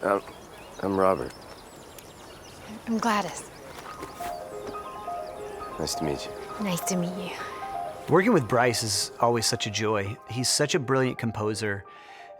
I'm, I'm Robert. I'm Gladys. Nice to meet you. Nice to meet you. Working with Bryce is always such a joy. He's such a brilliant composer,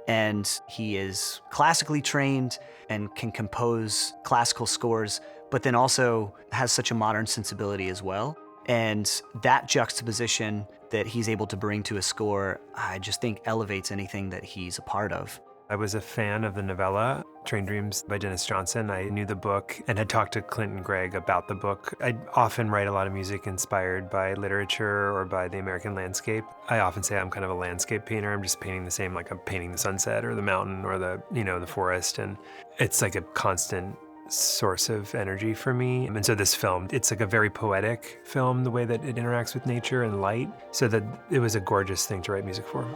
and he is classically trained and can compose classical scores, but then also has such a modern sensibility as well. And that juxtaposition that he's able to bring to a score, I just think elevates anything that he's a part of. I was a fan of the novella, Train Dreams by Dennis Johnson. I knew the book and had talked to Clint and Greg about the book. I often write a lot of music inspired by literature or by the American landscape. I often say I'm kind of a landscape painter. I'm just painting the same, like I'm painting the sunset or the mountain or the forest. And it's like a constant source of energy for me. And so this film, it's like a very poetic film, the way that it interacts with nature and light. So that it was a gorgeous thing to write music for.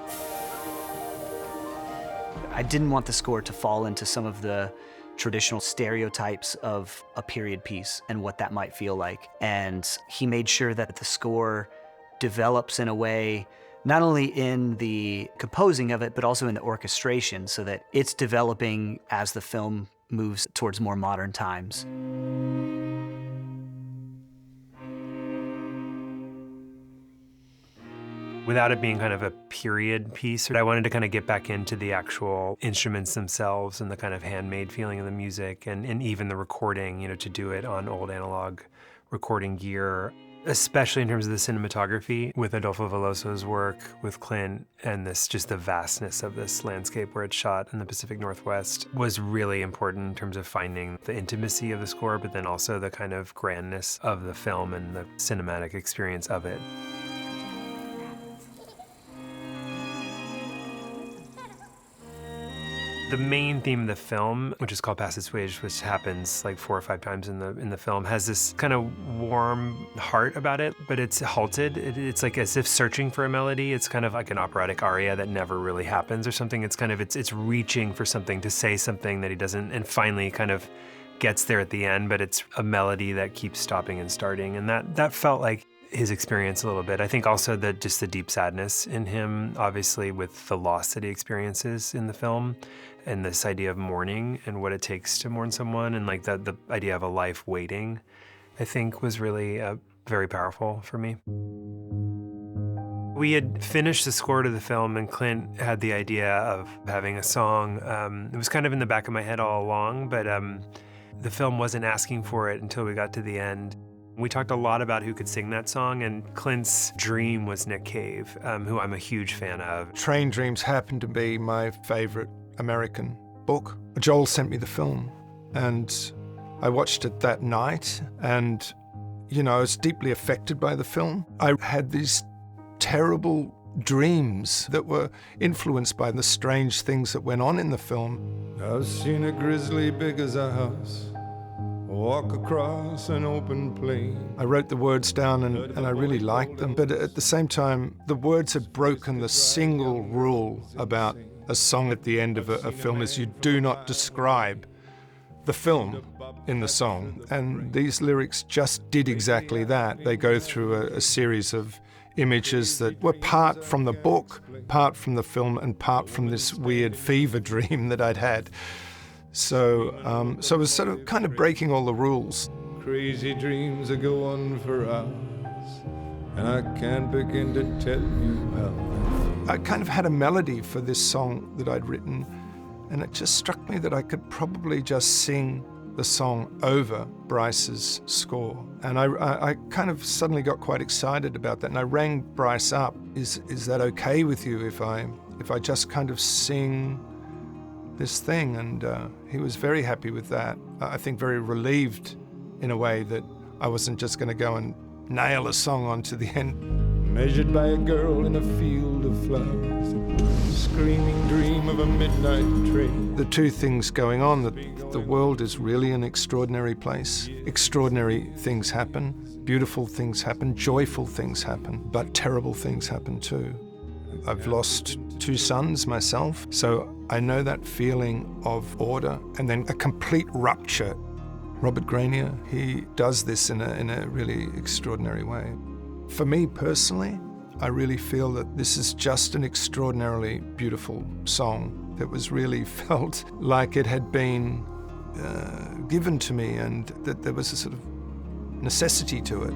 I didn't want the score to fall into some of the traditional stereotypes of a period piece and what that might feel like. And he made sure that the score develops in a way, not only in the composing of it, but also in the orchestration, so that it's developing as the film moves towards more modern times. Without it being kind of a period piece, I wanted to kind of get back into the actual instruments themselves and the kind of handmade feeling of the music and even the recording, to do it on old analog recording gear, especially in terms of the cinematography with Adolfo Veloso's work with Clint, and just the vastness of this landscape where it's shot in the Pacific Northwest was really important in terms of finding the intimacy of the score, but then also the kind of grandness of the film and the cinematic experience of it. The main theme of the film, which is called Passageway, which happens like 4 or 5 times in the film, has this kind of warm heart about it, but it's halted. It's like as if searching for a melody. It's kind of like an operatic aria that never really happens or something. It's reaching for something to say something that he doesn't, and finally kind of gets there at the end, but it's a melody that keeps stopping and starting. And that felt like his experience a little bit. I think also that just the deep sadness in him, obviously with the loss that he experiences in the film, and this idea of mourning and what it takes to mourn someone, and like the idea of a life waiting, I think was really very powerful for me. We had finished the score to the film, and Clint had the idea of having a song. It was kind of in the back of my head all along, but the film wasn't asking for it until we got to the end. We talked a lot about who could sing that song, and Clint's dream was Nick Cave, who I'm a huge fan of. Train Dreams happened to be my favorite American book. Joel sent me the film, and I watched it that night, and, I was deeply affected by the film. I had these terrible dreams that were influenced by the strange things that went on in the film. I've seen a grizzly big as a house walk across an open plain. I wrote the words down and I really liked them, but at the same time, the words had broken the single rule about a song at the end of a film is you do not describe the film in the song. And these lyrics just did exactly that. They go through a series of images that were part from the book, part from the film, and part from this weird fever dream that I'd had. So it was sort of kind of breaking all the rules. Crazy dreams that go on for hours, and I can't begin to tell you how. I kind of had a melody for this song that I'd written, and it just struck me that I could probably just sing the song over Bryce's score. And I kind of suddenly got quite excited about that, and I rang Bryce up. Is that okay with you if I just kind of sing this thing? And he was very happy with that. I think very relieved in a way that I wasn't just going to go and nail a song onto the end. Measured by a girl in a field of flowers, screaming dream of a midnight train. The two things going on, that the world is really an extraordinary place. Extraordinary things happen, beautiful things happen, joyful things happen, but terrible things happen too. I've lost 2 sons myself, so I know that feeling of order and then a complete rupture. Robert Granier, he does this in a really extraordinary way. For me personally, I really feel that this is just an extraordinarily beautiful song. that was really felt like it had been given to me, and that there was a sort of necessity to it.